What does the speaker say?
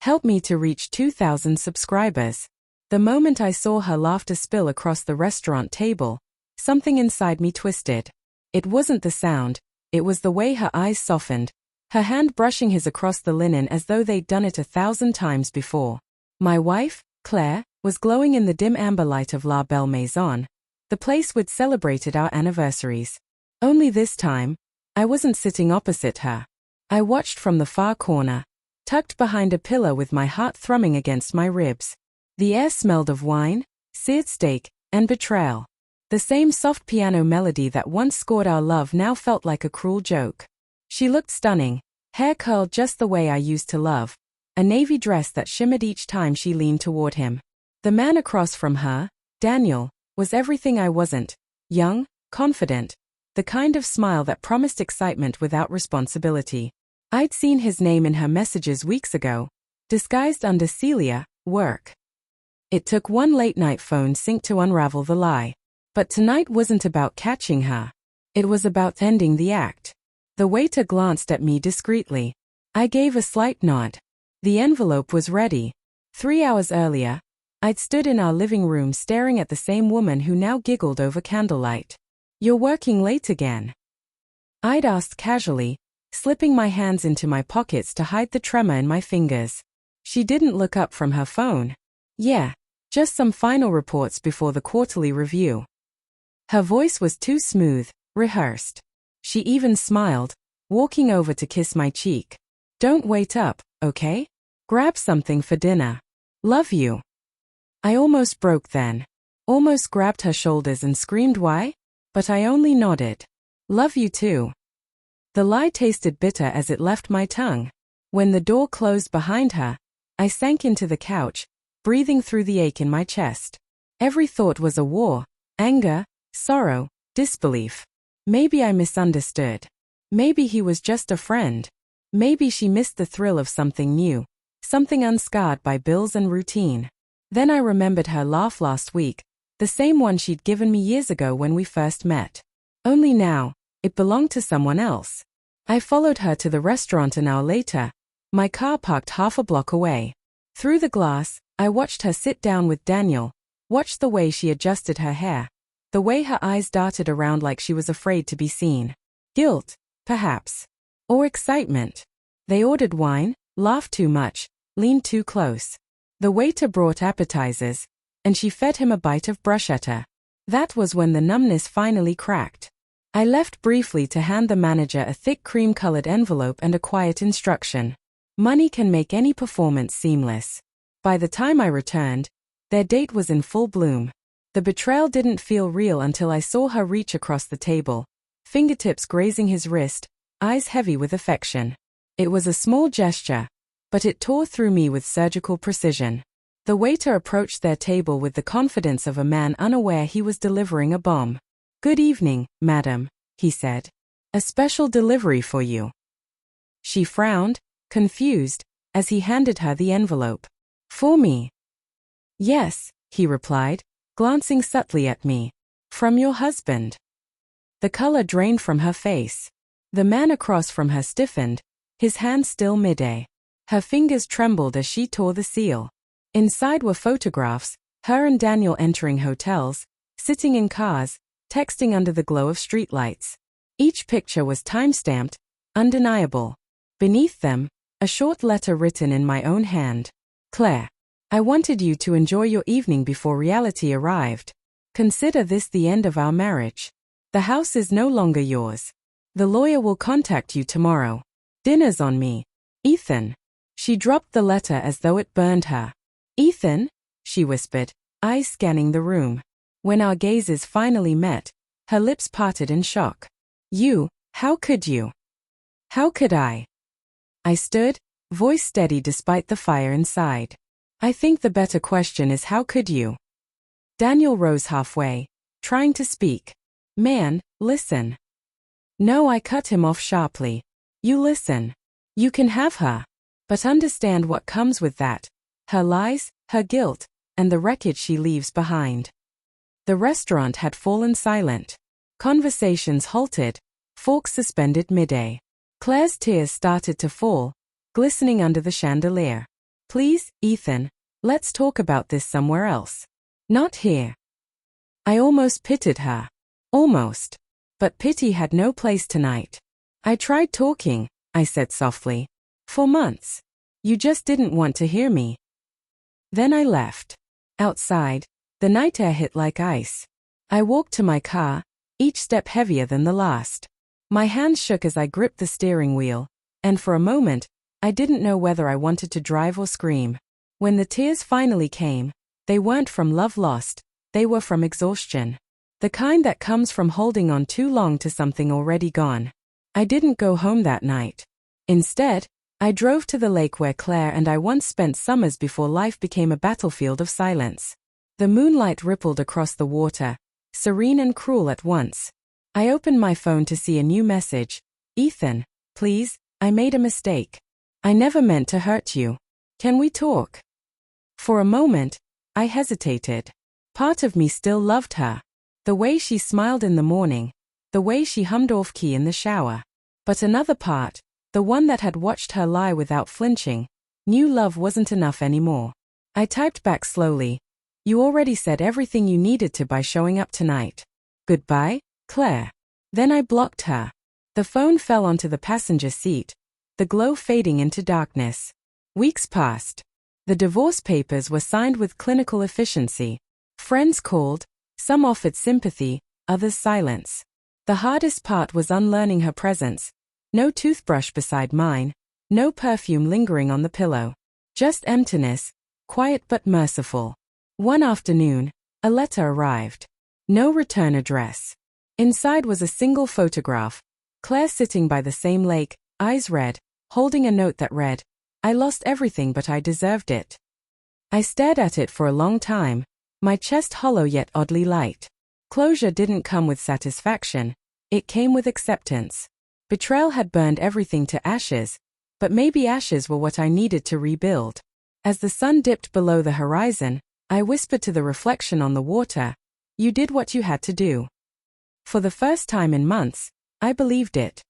Help me to reach 2,000 subscribers. The moment I saw her laughter spill across the restaurant table, something inside me twisted. It wasn't the sound, it was the way her eyes softened, her hand brushing his across the linen as though they'd done it 1,000 times before. My wife, Claire, was glowing in the dim amber light of La Belle Maison, the place we'd celebrated our anniversaries. Only this time, I wasn't sitting opposite her. I watched from the far corner, tucked behind a pillar with my heart thrumming against my ribs. The air smelled of wine, seared steak, and betrayal. The same soft piano melody that once scored our love now felt like a cruel joke. She looked stunning, hair curled just the way I used to love, a navy dress that shimmered each time she leaned toward him. The man across from her, Daniel, was everything I wasn't: young, confident, the kind of smile that promised excitement without responsibility. I'd seen his name in her messages weeks ago, disguised under Celia, work. It took one late-night phone sync to unravel the lie. But tonight wasn't about catching her. It was about ending the act. The waiter glanced at me discreetly. I gave a slight nod. The envelope was ready. 3 hours earlier, I'd stood in our living room staring at the same woman who now giggled over candlelight. "You're working late again?" I'd asked casually, slipping my hands into my pockets to hide the tremor in my fingers. She didn't look up from her phone. "Yeah, just some final reports before the quarterly review." Her voice was too smooth, rehearsed. She even smiled, walking over to kiss my cheek. "Don't wait up, okay? Grab something for dinner. Love you." I almost broke then. Almost grabbed her shoulders and screamed why? But I only nodded. "Love you too." The lie tasted bitter as it left my tongue. When the door closed behind her, I sank into the couch, breathing through the ache in my chest. Every thought was a war: anger, sorrow, disbelief. Maybe I misunderstood. Maybe he was just a friend. Maybe she missed the thrill of something new, something unscarred by bills and routine. Then I remembered her laugh last week, the same one she'd given me years ago when we first met. Only now, it belonged to someone else. I followed her to the restaurant an hour later, my car parked half a block away. Through the glass, I watched her sit down with Daniel, watched the way she adjusted her hair, the way her eyes darted around like she was afraid to be seen. Guilt, perhaps. Or excitement. They ordered wine, laughed too much, leaned too close. The waiter brought appetizers, and she fed him a bite of bruschetta. That was when the numbness finally cracked. I left briefly to hand the manager a thick cream-colored envelope and a quiet instruction. Money can make any performance seamless. By the time I returned, their date was in full bloom. The betrayal didn't feel real until I saw her reach across the table, fingertips grazing his wrist, eyes heavy with affection. It was a small gesture, but it tore through me with surgical precision. The waiter approached their table with the confidence of a man unaware he was delivering a bomb. "Good evening, madam," he said. "A special delivery for you." She frowned, confused, as he handed her the envelope. "For me?" "Yes," he replied, glancing subtly at me. "From your husband." The color drained from her face. The man across from her stiffened, his hand still mid-air. Her fingers trembled as she tore the seal. Inside were photographs, her and Daniel entering hotels, sitting in cars, texting under the glow of streetlights. Each picture was time-stamped, undeniable. Beneath them, a short letter written in my own hand. "Claire, I wanted you to enjoy your evening before reality arrived. Consider this the end of our marriage. The house is no longer yours. The lawyer will contact you tomorrow. Dinner's on me. Ethan." She dropped the letter as though it burned her. "Ethan?" she whispered, eyes scanning the room. When our gazes finally met, her lips parted in shock. "You, how could you?" "How could I?" I stood, voice steady despite the fire inside. "I think the better question is how could you?" Daniel rose halfway, trying to speak. "Man, listen." "No," I cut him off sharply. "You listen. You can have her. But understand what comes with that. Her lies, her guilt, and the wreckage she leaves behind." The restaurant had fallen silent. Conversations halted, forks suspended mid-air. Claire's tears started to fall, glistening under the chandelier. Please, Ethan, let's talk about this somewhere else. Not here. I almost pitied her. Almost. But pity had no place tonight. I tried talking, I said softly. For months. You just didn't want to hear me. Then I left. Outside, the night air hit like ice. I walked to my car, each step heavier than the last. My hands shook as I gripped the steering wheel, and for a moment, I didn't know whether I wanted to drive or scream. When the tears finally came, they weren't from love lost, they were from exhaustion. The kind that comes from holding on too long to something already gone. I didn't go home that night. Instead, I drove to the lake where Claire and I once spent summers before life became a battlefield of silence. The moonlight rippled across the water, serene and cruel at once. I opened my phone to see a new message. Ethan, please, I made a mistake. I never meant to hurt you. Can we talk? For a moment, I hesitated. Part of me still loved her. The way she smiled in the morning, the way she hummed off-key in the shower. But another part, the one that had watched her lie without flinching, knew love wasn't enough anymore. I typed back slowly. You already said everything you needed to by showing up tonight. Goodbye, Claire. Then I blocked her. The phone fell onto the passenger seat, the glow fading into darkness. Weeks passed. The divorce papers were signed with clinical efficiency. Friends called, some offered sympathy, others silence. The hardest part was unlearning her presence. No toothbrush beside mine, no perfume lingering on the pillow. Just emptiness, quiet but merciful. One afternoon, a letter arrived. No return address. Inside was a single photograph. Claire sitting by the same lake, eyes red, holding a note that read, I lost everything but I deserved it. I stared at it for a long time, my chest hollow yet oddly light. Closure didn't come with satisfaction, it came with acceptance. Betrayal had burned everything to ashes, but maybe ashes were what I needed to rebuild. As the sun dipped below the horizon, I whispered to the reflection on the water, you did what you had to do. For the first time in months, I believed it.